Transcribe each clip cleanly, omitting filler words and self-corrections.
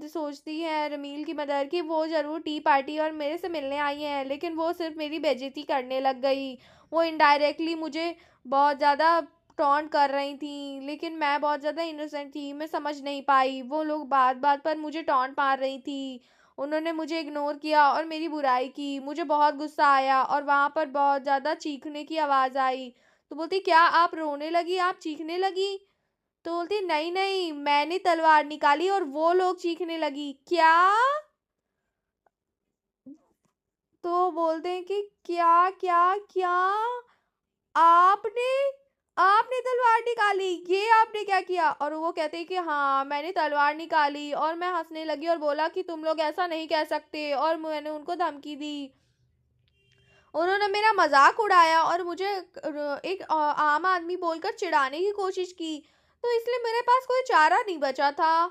सोचती है रमील की मदर कि वो ज़रूर टी पार्टी और मेरे से मिलने आई हैं, लेकिन वो सिर्फ़ मेरी बेइज़्ज़ती करने लग गई। वो इनडायरेक्टली मुझे बहुत ज़्यादा टॉन्ट कर रही थीं, लेकिन मैं बहुत ज़्यादा इनोसेंट थी, मैं समझ नहीं पाई। वो लोग बात-बात पर मुझे टॉन्ट मार रही थी। उन्होंने मुझे इग्नोर किया और मेरी बुराई की। मुझे बहुत गुस्सा आया और वहाँ पर बहुत ज़्यादा चीखने की आवाज़ आई। तो बोलती, "क्या आप रोने लगी? आप चीखने लगी?" तो बोलती, "नहीं, नहीं, मैंने तलवार निकाली और वो लोग चीखने लगी।" "क्या?" तो बोलते हैं कि क्या, क्या, क्या? आपने आपने तलवार निकाली, ये आपने क्या किया? और वो कहते हैं कि हाँ, मैंने तलवार निकाली और मैं हँसने लगी और बोला कि तुम लोग ऐसा नहीं कह सकते और मैंने उनको धमकी दी। उन्होंने मेरा मज़ाक उड़ाया और मुझे एक आम आदमी बोलकर चिढ़ाने की कोशिश की, तो इसलिए मेरे पास कोई चारा नहीं बचा था।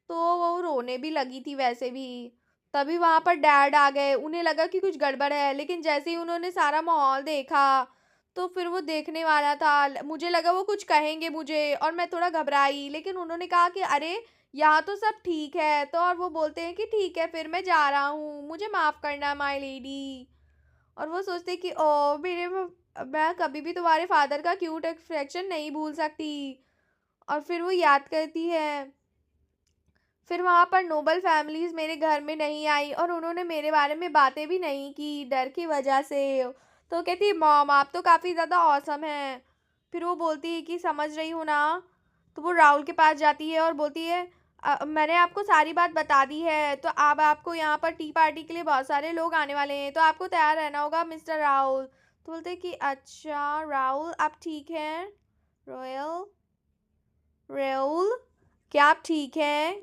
तो वो रोने भी लगी थी वैसे भी। तभी वहाँ पर डैड आ गए, उन्हें लगा कि कुछ गड़बड़ है, लेकिन जैसे ही उन्होंने सारा माहौल देखा, तो फिर वो देखने वाला था। मुझे लगा वो कुछ कहेंगे मुझे और मैं थोड़ा घबराई, लेकिन उन्होंने कहा कि अरे! यहाँ तो सब ठीक है। तो और वो बोलते हैं कि ठीक है फिर मैं जा रहा हूँ, मुझे माफ़ करना माय लेडी। और वो सोचते हैं कि ओह! मैं कभी भी तुम्हारे फादर का क्यूट एक्सप्रेशन नहीं भूल सकती। और फिर वो याद करती है। फिर वहाँ पर नोबल फैमिलीज़ मेरे घर में नहीं आई और उन्होंने मेरे बारे में बातें भी नहीं की डर की वजह से। तो कहती है मॉम आप तो काफ़ी ज़्यादा ऑसम हैं। फिर वो बोलती है कि समझ रही हूँ ना। तो वो राहुल के पास जाती है और बोलती है मैंने आपको सारी बात बता दी है, तो अब आपको यहाँ पर टी पार्टी के लिए बहुत सारे लोग आने वाले हैं, तो आपको तैयार रहना होगा मिस्टर राहुल। तो बोलते हैं कि अच्छा राहुल आप ठीक हैं? रोयल राहुल क्या आप ठीक हैं?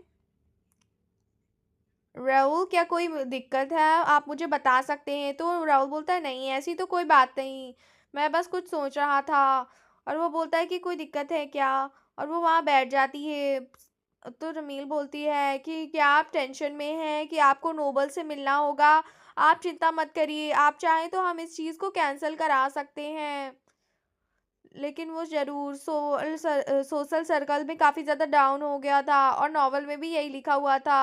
राहुल क्या कोई दिक्कत है? आप मुझे बता सकते हैं। तो राहुल बोलता है नहीं ऐसी तो कोई बात नहीं, मैं बस कुछ सोच रहा था। और वो बोलता है कि कोई दिक्कत है क्या? और वो वहाँ बैठ जाती है। तो रमील बोलती है कि क्या आप टेंशन में हैं कि आपको नोबल से मिलना होगा? आप चिंता मत करिए, आप चाहें तो हम इस चीज़ को कैंसिल करा सकते हैं। लेकिन वो ज़रूर सोशल सर्कल में काफ़ी ज़्यादा डाउन हो गया था और नॉवल में भी यही लिखा हुआ था।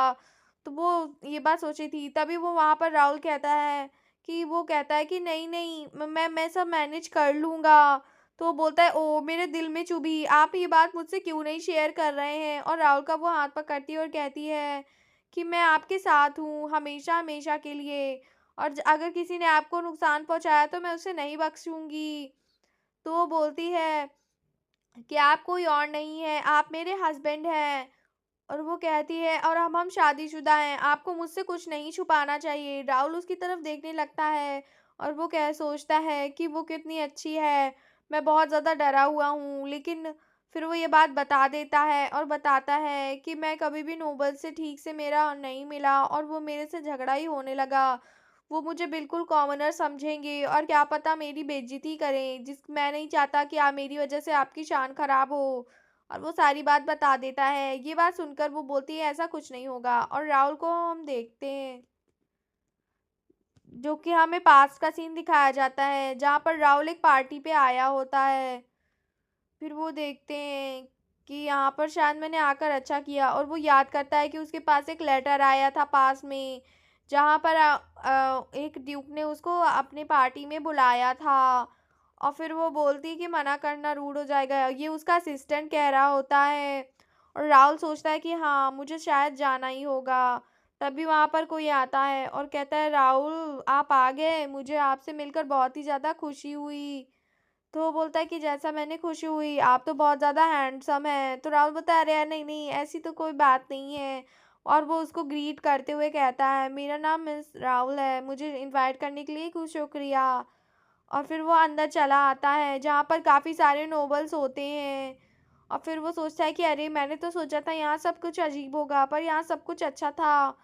तो वो ये बात सोची थी, तभी वो वहाँ पर राहुल कहता है कि वो कहता है कि नहीं, नहीं मैं सब मैनेज कर लूँगा। तो वो बोलता है ओह! मेरे दिल में चुभी, आप ये बात मुझसे क्यों नहीं शेयर कर रहे हैं? और राहुल का वो हाथ पकड़ती है और कहती है कि मैं आपके साथ हूँ हमेशा-हमेशा के लिए और अगर किसी ने आपको नुकसान पहुँचाया तो मैं उसे नहीं बख्शूँगी। तो वो बोलती है कि आप कोई और नहीं हैं, आप मेरे हस्बैंड हैं। और वो कहती है और अब हम शादीशुदा हैं, आपको मुझसे कुछ नहीं छुपाना चाहिए। राहुल उसकी तरफ देखने लगता है और वो कह सोचता है कि वो कितनी अच्छी है, मैं बहुत ज़्यादा डरा हुआ हूँ। लेकिन फिर वो ये बात बता देता है और बताता है कि मैं कभी भी नोबल से ठीक से मेरा नहीं मिला और वो मेरे से झगड़ा ही होने लगा। वो मुझे बिल्कुल कॉमनर समझेंगे और क्या पता मेरी बेइज़्ज़ती करें, मैं नहीं चाहता कि मेरी वज़ह से आपकी शान ख़राब हो। और वो सारी बात बता देता है। ये बात सुनकर वो बोलती है ऐसा कुछ नहीं होगा और राहुल को हम देखते हैं, जो कि हमें पास्ट का सीन दिखाया जाता है, जहाँ पर राहुल एक पार्टी पे आया होता है। फिर वो देखते हैं कि यहाँ पर शायद मैंने आकर अच्छा किया और वो याद करता है कि उसके पास एक लेटर आया था पास में, जहाँ पर एक ड्यूक ने उसको अपने पार्टी में बुलाया था। और फिर वो बोलती है कि मना करना रूड हो जाएगा, ये उसका असिस्टेंट कह रहा होता है। और राहुल सोचता है कि हाँ मुझे शायद जाना ही होगा। तभी वहाँ पर कोई आता है और कहता है राहुल आप आ गए, मुझे आपसे मिलकर बहुत ही ज़्यादा खुशी हुई। तो वो बोलता है कि जैसा मैंने खुशी हुई, आप तो बहुत ज़्यादा हैंडसम हैं। तो राहुल बोलता है, "अरे यार नहीं-नहीं ऐसी तो कोई बात नहीं है।" और वो उसको ग्रीट करते हुए कहता है, "मेरा नाम मिस राहुल है, मुझे इनवाइट करने के लिए शुक्रिया।" और फिर वो अंदर चला आता है, जहाँ पर काफ़ी सारे नोबल्स होते हैं। और फिर वो सोचता है कि अरे! मैंने तो सोचा था यहाँ सब कुछ अजीब होगा, पर यहाँ सब कुछ अच्छा था।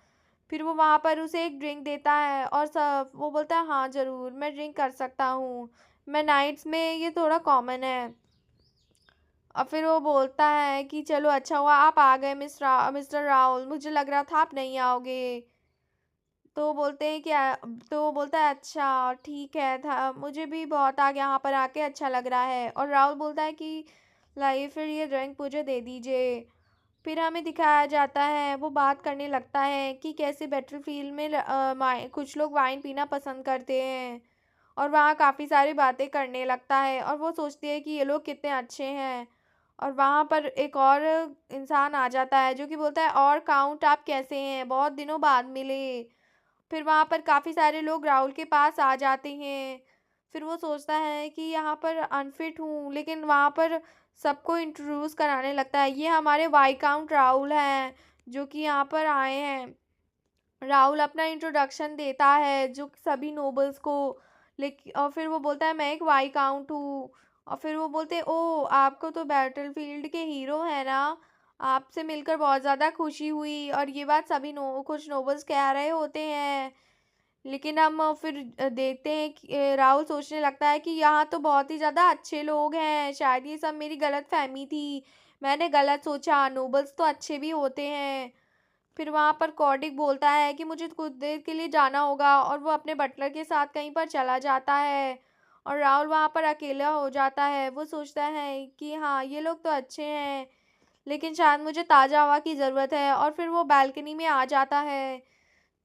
फिर वो वहाँ पर उसे एक ड्रिंक देता है और वो बोलता है, "हाँ, ज़रूर, मैं ड्रिंक कर सकता हूँ। मैं नाइट्स में ये थोड़ा कॉमन है।" और फिर वो बोलता है कि चलो अच्छा हुआ आप आ गए मिस्टर राहुल, मुझे लग रहा था आप नहीं आओगे। तो बोलते हैं कि तो वो बोलता है अच्छा ठीक है था मुझे भी बहुत आगे यहाँ पर आके अच्छा लग रहा है। और राहुल बोलता है कि लाइए फिर ये ड्रिंक मुझे दे दीजिए। फिर हमें दिखाया जाता है, वो बात करने लगता है कि कैसे बैटलफ़ील्ड में कुछ लोग वाइन पीना पसंद करते हैं और वहाँ काफ़ी सारी बातें करने लगता है और वो सोचती है कि ये लोग कितने अच्छे हैं। और वहाँ पर एक और इंसान आ जाता है जो कि बोलता है, और काउंट आप कैसे हैं? बहुत दिनों बाद मिले। फिर वहाँ पर काफ़ी सारे लोग राहुल के पास आ जाते हैं। फिर वो सोचता है कि यहाँ पर अनफिट हूँ, लेकिन वहाँ पर सबको इंट्रोड्यूस कराने लगता है। ये हमारे वाईकाउंट राहुल हैं, जो कि यहाँ पर आए हैं। राहुल अपना इंट्रोडक्शन देता है जो कि सभी नोबल्स को। लेकिन और फिर वो बोलता है, मैं एक वाईकाउंट हूँ। और फिर वो बोलते हैं, ओह आपको तो बैटलफील्ड के हीरो है ना, आपसे मिलकर बहुत ज़्यादा खुशी हुई। और ये बात सभी कुछ नोबल्स कह रहे होते हैं। लेकिन हम फिर देखते हैं कि राहुल सोचने लगता है कि यहाँ तो बहुत ही ज़्यादा अच्छे लोग हैं, शायद ये सब मेरी गलतफहमी थी, मैंने गलत सोचा, नोबल्स तो अच्छे भी होते हैं। फिर वहाँ पर कॉर्डिक बोलता है कि मुझे कुछ देर के लिए जाना होगा और वो अपने बटलर के साथ कहीं पर चला जाता है। और राहुल वहाँ पर अकेला हो जाता है। वो सोचता है कि हाँ, ये लोग तो अच्छे हैं, लेकिन शायद मुझे ताज़ा हवा की ज़रूरत है। और फिर वो बालकनी में आ जाता है।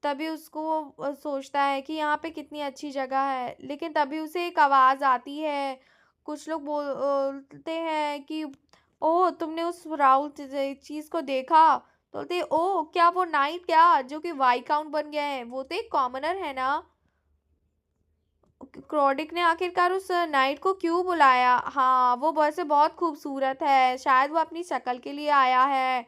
तभी उसको सोचता है कि यहाँ पे कितनी अच्छी जगह है, लेकिन तभी उसे एक आवाज़ आती है। कुछ लोग बोलते हैं कि ओह तुमने उस राहुल चीज़ को देखा? तो बोलते ओह क्या वो नाइट क्या जो कि वाईकाउंट बन गया है, वो तो एक कॉमनर है ना। क्रॉडिक ने आखिरकार उस नाइट को क्यों बुलाया? हाँ, वो वैसे बहुत खूबसूरत है, शायद वो अपनी शक्ल के लिए आया है।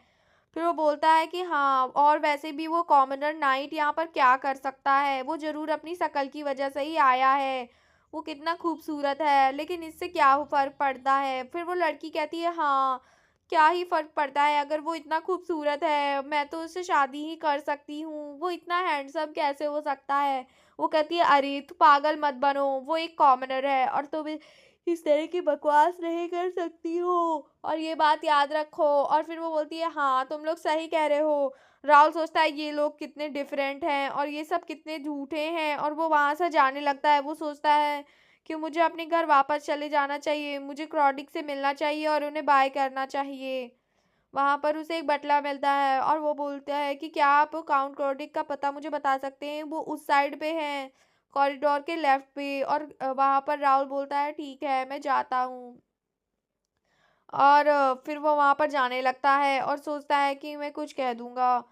फिर वो बोलता है कि हाँ, और वैसे भी वो कॉमनर नाइट यहाँ पर क्या कर सकता है? वो ज़रूर अपनी शक्ल की वजह से ही आया है। वो कितना खूबसूरत है, लेकिन इससे क्या फ़र्क पड़ता है? फिर वो लड़की कहती है, हाँ, क्या ही फ़र्क पड़ता है, अगर वो इतना खूबसूरत है, मैं तो उससे शादी ही कर सकती हूँ। वो इतना हैंडसम कैसे हो सकता है? वो कहती है, अरे तू पागल मत बनो, वो एक कॉमनर है और तुम इस तरह की बकवास नहीं कर सकती हो, और ये बात याद रखो। और फिर वो बोलती है, हाँ तुम लोग सही कह रहे हो। राहुल सोचता है ये लोग कितने डिफरेंट हैं और ये सब कितने झूठे हैं, और वो वहां से जाने लगता है। वो सोचता है कि मुझे अपने घर वापस चले जाना चाहिए, मुझे क्रॉडिक से मिलना चाहिए और उन्हें बाय करना चाहिए। वहाँ पर उसे एक बटला मिलता है और वो बोलता है कि क्या आप काउंट क्रॉडिक का पता मुझे बता सकते हैं? वो उस साइड पे हैं, कॉरिडोर के लेफ्ट पे। और वहाँ पर राहुल बोलता है, ठीक है मैं जाता हूँ। और फिर वो वहाँ पर जाने लगता है और सोचता है कि मैं कुछ कह दूंगा।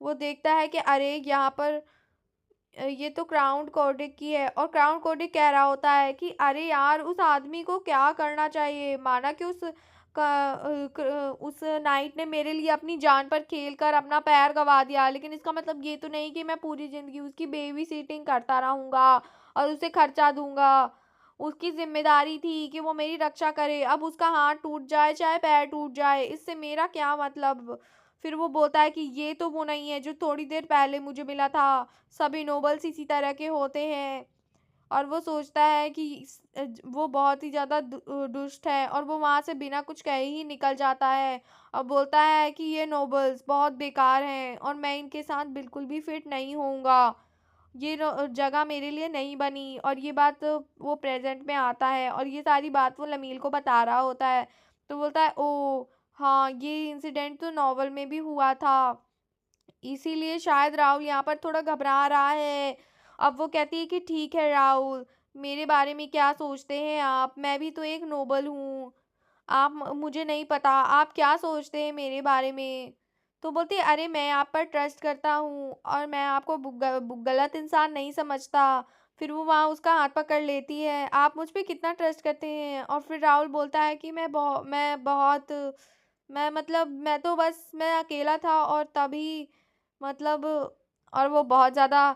वो देखता है कि अरे यहाँ पर ये तो क्राउन कोडिक की है, और क्राउन कोडिक कह रहा होता है कि अरे यार उस आदमी को क्या करना चाहिए, माना कि उस नाइट ने मेरे लिए अपनी जान पर खेल कर अपना पैर गवा दिया, लेकिन इसका मतलब ये तो नहीं कि मैं पूरी जिंदगी उसकी बेबी सीटिंग करता रहूंगा और उसे खर्चा दूंगा। उसकी जिम्मेदारी थी कि वो मेरी रक्षा करे, अब उसका हाथ टूट जाए चाहे पैर टूट जाए, इससे मेरा क्या मतलब। फिर वो बोलता है कि ये तो वो नहीं है जो थोड़ी देर पहले मुझे मिला था, सभी नोबल्स इसी तरह के होते हैं। और वो सोचता है कि वो बहुत ही ज़्यादा दुष्ट है, और वो वहाँ से बिना कुछ कहे ही निकल जाता है और बोलता है कि ये नोबल्स बहुत बेकार हैं और मैं इनके साथ बिल्कुल भी फिट नहीं होऊंगा, ये जगह मेरे लिए नहीं बनी। और ये बात वो प्रेजेंट में आता है और ये सारी बात वो लमील को बता रहा होता है। तो बोलता है, ओ हाँ, ये इंसिडेंट तो नॉवल में भी हुआ था, इसीलिए शायद राहुल यहाँ पर थोड़ा घबरा रहा है। अब वो कहती है कि ठीक है राहुल, मेरे बारे में क्या सोचते हैं आप? मैं भी तो एक नोबल हूँ। आप मुझे नहीं पता आप क्या सोचते हैं मेरे बारे में। तो बोलती है, अरे मैं आप पर ट्रस्ट करता हूँ और मैं आपको गलत इंसान नहीं समझता। फिर वो वहाँ उसका हाथ पकड़ लेती है, आप मुझ पे कितना ट्रस्ट करते हैं? और फिर राहुल बोलता है कि मैं मतलब मैं तो बस मैं अकेला था और तभी मतलब। और वो बहुत ज़्यादा,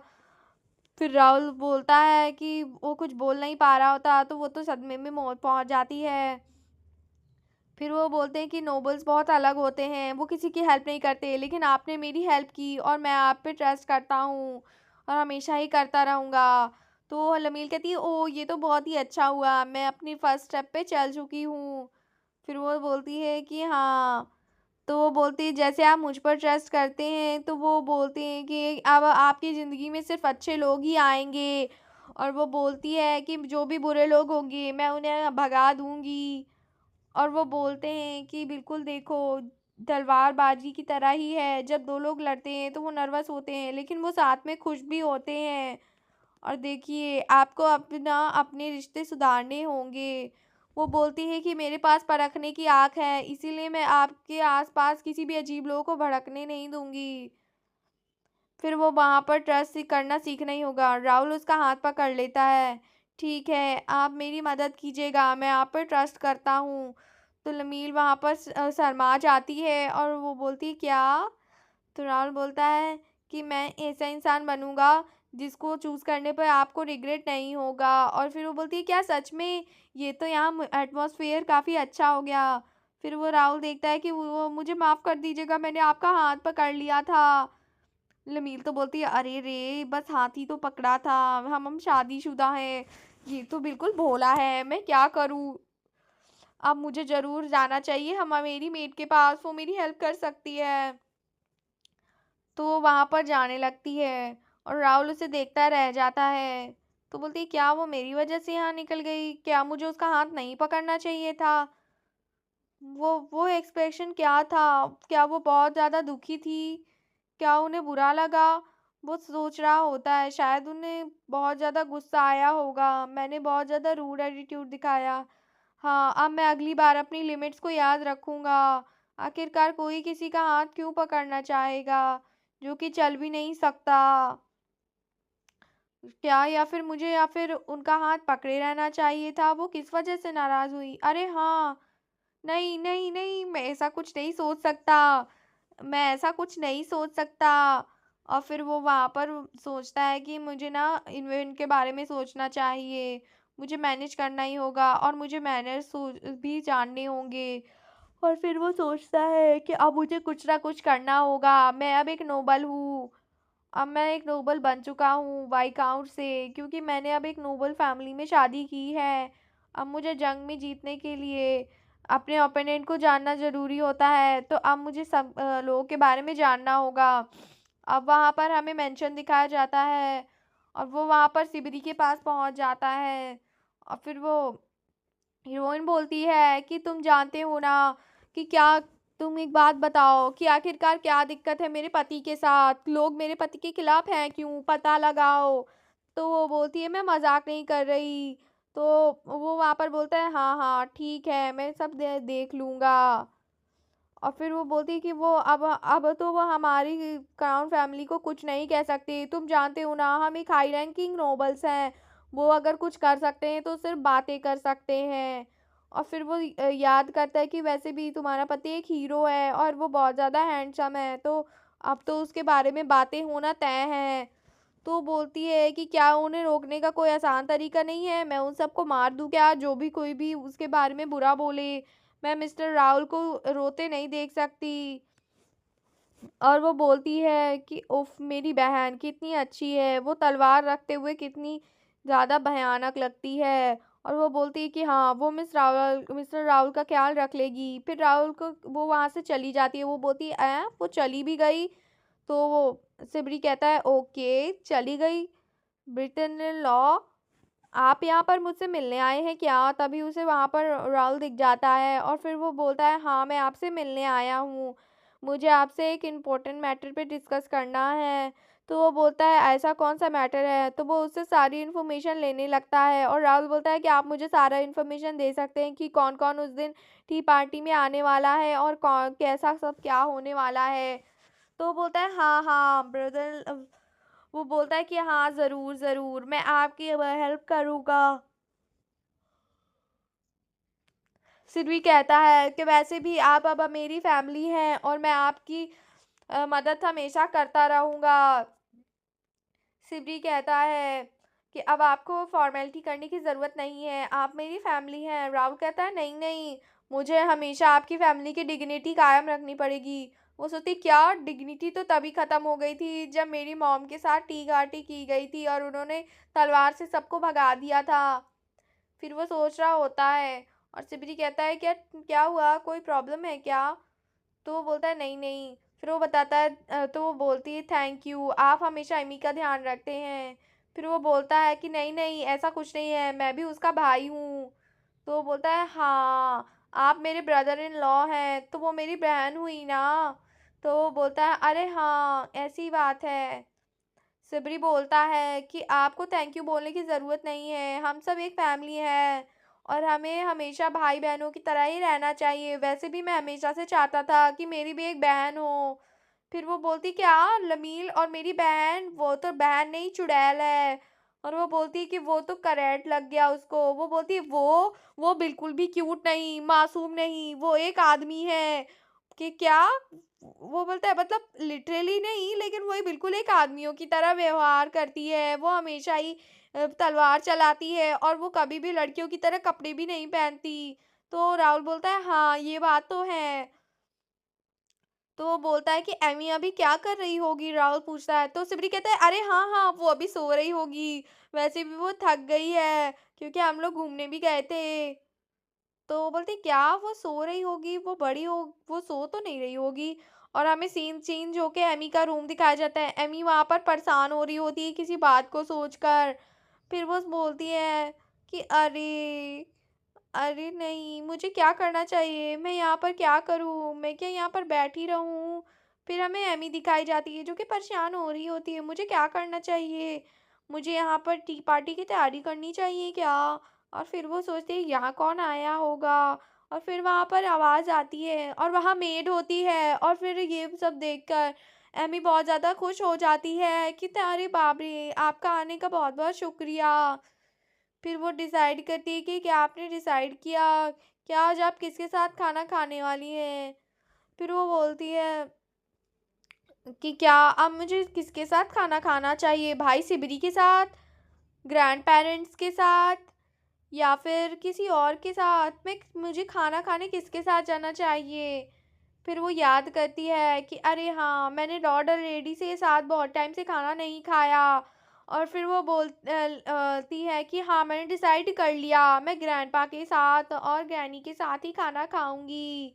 फिर राहुल बोलता है कि वो कुछ बोल नहीं पा रहा होता, तो वो तो सदमे में पहुंच जाती है। फिर वो बोलते हैं कि नोबल्स बहुत अलग होते हैं, वो किसी की हेल्प नहीं करते, लेकिन आपने मेरी हेल्प की और मैं आप पे ट्रस्ट करता हूँ और हमेशा ही करता रहूँगा। तो लमील कहती है, ओ ये तो बहुत ही अच्छा हुआ, मैं अपनी फर्स्ट स्टेप पे चल चुकी हूँ। फिर वो बोलती है कि हाँ, तो वो बोलती है जैसे आप मुझ पर ट्रस्ट करते हैं, तो वो बोलते हैं कि अब आपकी ज़िंदगी में सिर्फ अच्छे लोग ही आएंगे। और वो बोलती है कि जो भी बुरे लोग होंगे मैं उन्हें भगा दूंगी। और वो बोलते हैं कि बिल्कुल देखो, तलवारबाजी की तरह ही है। जब 2 लोग लड़ते हैं तो वो नर्वस होते हैं, लेकिन वो साथ में खुश भी होते हैं। और देखिए, आपको अपना अपने रिश्ते सुधारने होंगे। वो बोलती है कि मेरे पास परखने की आँख है, इसीलिए मैं आपके आस-पास किसी भी अजीब लोगों को भड़कने नहीं दूँगी। फिर वो वहाँ पर करना सीखना ही होगा। राहुल उसका हाथ पकड़ लेता है। ठीक है, आप मेरी मदद कीजिएगा, मैं आप पर ट्रस्ट करता हूँ। तो लमील वहाँ पर शर्मा जाती है और वो बोलती है क्या? तो राहुल बोलता है कि मैं ऐसा इंसान बनूँगा जिसको चूज़ करने पर आपको रिग्रेट नहीं होगा। और फिर वो बोलती है क्या सच में? ये तो यहाँ एटमॉस्फेयर काफ़ी अच्छा हो गया। फिर वो राहुल देखता है कि वो मुझे माफ़ कर दीजिएगा, मैंने आपका हाथ पकड़ लिया था। लमील तो बोलती है अरे रे, बस हाथ ही तो पकड़ा था, हम शादीशुदा हैं। ये तो बिल्कुल भोला है, मैं क्या करूँ? अब मुझे ज़रूर जाना चाहिए हम मेरी मेड के पास, वो मेरी हेल्प कर सकती है। तो वो वहाँ पर जाने लगती है और राहुल उसे देखता रह जाता है। तो बोलती है क्या वो मेरी वजह से यहाँ निकल गई? क्या मुझे उसका हाथ नहीं पकड़ना चाहिए था? वो एक्सप्रेशन क्या था? क्या वो बहुत ज़्यादा दुखी थी? क्या उन्हें बुरा लगा? वो सोच रहा होता है, शायद उन्हें बहुत ज़्यादा गुस्सा आया होगा, मैंने बहुत ज़्यादा रूड एटीट्यूड दिखाया। हाँ, अब मैं अगली बार अपनी लिमिट्स को याद रखूँगा। आखिरकार कोई किसी का हाथ क्यों पकड़ना चाहेगा, जो कि चल भी नहीं सकता? क्या या फिर उनका हाथ पकड़े रहना चाहिए था? वो किस वजह से नाराज़ हुई? अरे हाँ, नहीं, नहीं, नहीं, मैं ऐसा कुछ नहीं सोच सकता। मैं ऐसा कुछ नहीं सोच सकता। और फिर वो वहाँ पर सोचता है कि मुझे ना इवेंट के बारे में सोचना चाहिए। मुझे मैनेज करना ही होगा और मुझे मैनर्स भी जानने होंगे। और फिर वो सोचता है कि अब मुझे कुछ ना कुछ करना होगा। मैं अब एक नोबल हूँ। अब मैं एक नोबल बन चुका हूँ वाइकाउंट से, क्योंकि मैंने अब एक नोबल फैमिली में शादी की है। अब मुझे जंग में जीतने के लिए अपने ओपोनेंट को जानना ज़रूरी होता है, तो अब मुझे सब लोगों के बारे में जानना होगा। अब वहाँ पर हमें मेंशन दिखाया जाता है और वो वहाँ पर सिबरी के पास पहुँच जाता है। और फिर वो हीरोइन बोलती है कि तुम जानते हो ना कि क्या, तुम एक बात बताओ कि आखिरकार क्या दिक्कत है मेरे पति के साथ, लोग मेरे पति के खिलाफ हैं क्यों, पता लगाओ। तो वो बोलती है मैं मजाक नहीं कर रही। तो वो वहाँ पर बोलता है हाँ हाँ ठीक है, मैं सब देख लूँगा। और फिर वो बोलती है कि वो अब तो वो हमारी क्राउन फैमिली को कुछ नहीं कह सकते, तुम जानते हो ना हम एक हाई रैंकिंग नोबल्स हैं, वो अगर कुछ कर सकते हैं तो सिर्फ बातें कर सकते हैं। और फिर वो याद करता है कि वैसे भी तुम्हारा पति एक हीरो है और वो बहुत ज़्यादा हैंडसम है, तो अब तो उसके बारे में बातें होना तय है। तो बोलती है कि क्या उन्हें रोकने का कोई आसान तरीका नहीं है, मैं उन सबको मार दूं क्या, जो भी कोई भी उसके बारे में बुरा बोले। मैं मिस्टर राहुल को रोते नहीं देख सकती। और वो बोलती है कि उफ, मेरी बहन कितनी अच्छी है, वो तलवार रखते हुए कितनी ज़्यादा भयानक लगती है। और वो बोलती है कि हाँ, वो मिस्टर राहुल का ख्याल रख लेगी। फिर राहुल को वो वहाँ से चली जाती है, वो बोलती है वो चली भी गई? तो वो सिबरी कहता है ओके चली गई। ब्रिटेन लॉ, आप यहाँ पर मुझसे मिलने आए हैं क्या? तभी उसे वहाँ पर राहुल दिख जाता है और फिर वो बोलता है हाँ, मैं आपसे मिलने आया हूँ, मुझे आपसे एक इम्पोर्टेंट मैटर पे डिस्कस करना है। तो वो बोलता है ऐसा कौन सा मैटर है? तो वो उससे सारी इन्फॉर्मेशन लेने लगता है और राहुल बोलता है कि आप मुझे सारा इन्फॉर्मेशन दे सकते हैं कि कौन कौन उस दिन टी पार्टी में आने वाला है और कौन कैसा सब क्या होने वाला है। तो वो बोलता है हाँ हाँ ब्रदर, वो बोलता है कि हाँ ज़रूर ज़रूर, मैं आपकी हेल्प करूँगा। सिडवी कहता है कि वैसे भी आप अब मेरी फैमिली हैं और मैं आपकी मदद हमेशा करता रहूँगा। सिबरी कहता है कि अब आपको फॉर्मेलिटी करने की ज़रूरत नहीं है, आप मेरी फैमिली हैं। राहुल कहता है नहीं नहीं, मुझे हमेशा आपकी फैमिली की डिग्निटी कायम रखनी पड़ेगी। वो सोचती क्या डिग्निटी तो तभी ख़त्म हो गई थी जब मेरी मॉम के साथ टी गाटी की गई थी और उन्होंने तलवार से सबको भगा दिया था। फिर वो सोच रहा होता है और सिबरी कहता है क्या, क्या हुआ, कोई प्रॉब्लम है क्या? तो वो बोलता है नहीं नहीं। फिर वो बताता है तो वो बोलती है थैंक यू, आप हमेशा अम्मी का ध्यान रखते हैं। फिर वो बोलता है कि नहीं नहीं ऐसा कुछ नहीं है, मैं भी उसका भाई हूँ। तो वो बोलता है हाँ, आप मेरे ब्रदर इन लॉ हैं, तो वो मेरी बहन हुई ना। तो वो बोलता है अरे हाँ ऐसी बात है। सिबरी बोलता है कि आपको थैंक यू बोलने की ज़रूरत नहीं है, हम सब एक फैमिली है और हमें हमेशा भाई बहनों की तरह ही रहना चाहिए। वैसे भी मैं हमेशा से चाहता था कि मेरी भी एक बहन हो। फिर वो बोलती क्या लमील और मेरी बहन, वो तो बहन नहीं चुड़ैल है। और वो बोलती है कि वो तो करेंट लग गया उसको। वो बोलती है वो बिल्कुल भी क्यूट नहीं, मासूम नहीं, वो एक आदमी है। कि क्या? वो बोलता है मतलब लिटरली नहीं, लेकिन वही बिल्कुल एक आदमियों की तरह व्यवहार करती है। वो हमेशा ही तलवार चलाती है और वो कभी भी लड़कियों की तरह कपड़े भी नहीं पहनती। तो राहुल बोलता है हाँ ये बात तो है। तो वो बोलता है कि एमी अभी क्या कर रही होगी, राहुल पूछता है। तो सिबरी कहता है अरे हाँ हाँ वो अभी सो रही होगी, वैसे भी वो थक गई है क्योंकि हम लोग घूमने भी गए थे। तो वो बोलती क्या वो सो रही होगी, वो बड़ी हो, वो सो तो नहीं रही होगी। और हमें सीन चेंज होके एमी का रूम दिखाया जाता है। एमी वहां पर परेशान हो रही होती है किसी बात को सोचकर। फिर वो बोलती है कि अरे अरे नहीं, मुझे क्या करना चाहिए, मैं यहाँ पर क्या करूँ, मैं क्या यहाँ पर बैठी रहूँ। फिर हमें एमी दिखाई जाती है जो कि परेशान हो रही होती है, मुझे क्या करना चाहिए, मुझे यहाँ पर टी पार्टी की तैयारी करनी चाहिए क्या। और फिर वो सोचती है यहाँ कौन आया होगा। और फिर वहाँ पर आवाज़ आती है और वहाँ मेड होती है। और फिर ये सब देखकर एमी बहुत ज़्यादा खुश हो जाती है कि अरे बाप रे आपका आने का बहुत बहुत शुक्रिया। फिर वो डिसाइड करती है कि क्या आपने डिसाइड किया, क्या आज आप किसके साथ खाना खाने वाली हैं। फिर वो बोलती है कि क्या अब मुझे किसके साथ खाना खाना चाहिए, भाई सिबरी के साथ, ग्रैंड पेरेंट्स के साथ, या फिर किसी और के साथ, मैं मुझे खाना खाने किसके साथ जाना चाहिए। फिर वो याद करती है कि अरे हाँ मैंने लॉर्ड और लेडी से साथ बहुत टाइम से खाना नहीं खाया। और फिर वो बोलती है कि हाँ मैंने डिसाइड कर लिया, मैं ग्रैंडपा के साथ और ग्रैनी के साथ ही खाना खाऊंगी।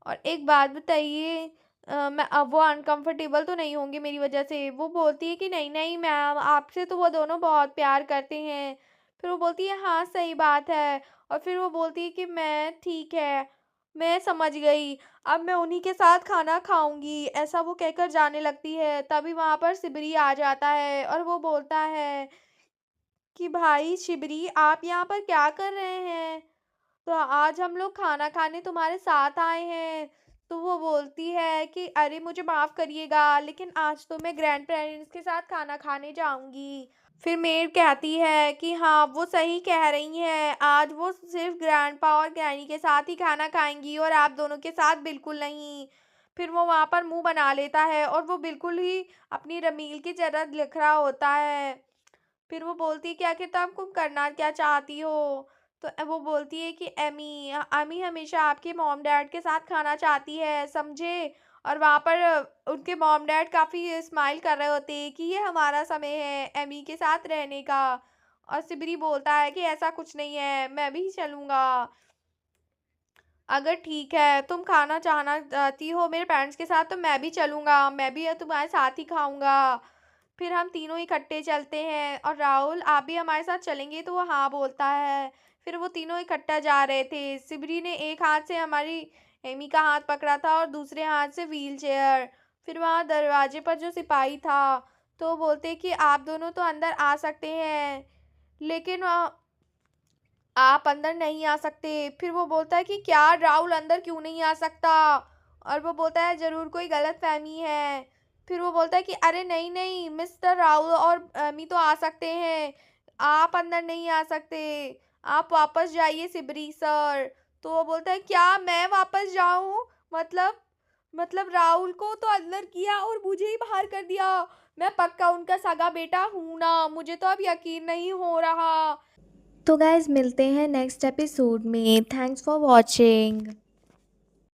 और एक बात बताइए, मैं अब वो अनकंफर्टेबल तो नहीं होंगे मेरी वजह से। वो बोलती है कि नहीं नहीं मैम, आपसे तो वो दोनों बहुत प्यार करते हैं। फिर वो बोलती है हाँ सही बात है। और फिर वो बोलती है कि मैं ठीक है, मैं समझ गई, अब मैं उन्हीं के साथ खाना खाऊंगी, ऐसा वो कहकर जाने लगती है। तभी वहां पर सिबरी आ जाता है और वो बोलता है कि भाई शिबरी आप यहाँ पर क्या कर रहे हैं, तो आज हम लोग खाना खाने तुम्हारे साथ आए हैं। तो वो बोलती है कि अरे मुझे माफ़ करिएगा, लेकिन आज तो मैं ग्रैंड पेरेंट्स के साथ खाना खाने जाऊंगी। फिर मेड कहती है कि हाँ वो सही कह रही हैं, आज वो सिर्फ ग्रैंडपा और ग्रैनी के साथ ही खाना खाएंगी और आप दोनों के साथ बिल्कुल नहीं। फिर वो वहाँ पर मुंह बना लेता है और वो बिल्कुल ही अपनी रमील की तरह लिख रहा होता है। फिर वो बोलती है कि आखिर तुम करना क्या चाहती हो। तो वो बोलती है कि एमी एमी हमेशा आपके मॉम डैड के साथ खाना चाहती है, समझे। और वहाँ पर उनके मॉम डैड काफ़ी स्माइल कर रहे होते हैं कि ये हमारा समय है एमी के साथ रहने का। और सिबरी बोलता है कि ऐसा कुछ नहीं है, मैं भी चलूँगा। अगर ठीक है तुम खाना चाहना चाहती हो मेरे पेरेंट्स के साथ, तो मैं भी चलूँगा, मैं भी तुम्हारे साथ ही खाऊँगा। फिर हम तीनों इकट्ठे चलते हैं। और राहुल आप भी हमारे साथ चलेंगे, तो वो हाँ बोलता है। फिर वो तीनों इकट्ठा जा रहे थे। सिबरी ने एक हाथ से हमारी एमी का हाथ पकड़ा था और दूसरे हाथ से व्हील चेयर। फिर वहाँ दरवाजे पर जो सिपाही था, तो वो बोलते कि आप दोनों तो अंदर आ सकते हैं, लेकिन आप अंदर नहीं आ सकते। फिर वो बोलता है कि क्या राहुल अंदर क्यों नहीं आ सकता। और वो बोलता है ज़रूर कोई गलतफहमी है। फिर वो बोलता है कि अरे नहीं नहीं मिस्टर राहुल और अमी तो आ सकते हैं, आप अंदर नहीं आ सकते, आप वापस जाइए सिबरी सर। तो वो बोलता है क्या मैं वापस जाऊं, मतलब राहुल को तो अंदर किया और मुझे ही बाहर कर दिया, मैं पक्का उनका सगा बेटा हूं ना, मुझे तो अब यकीन नहीं हो रहा। तो गाइज़ मिलते हैं नेक्स्ट एपिसोड में। Thanks for watching.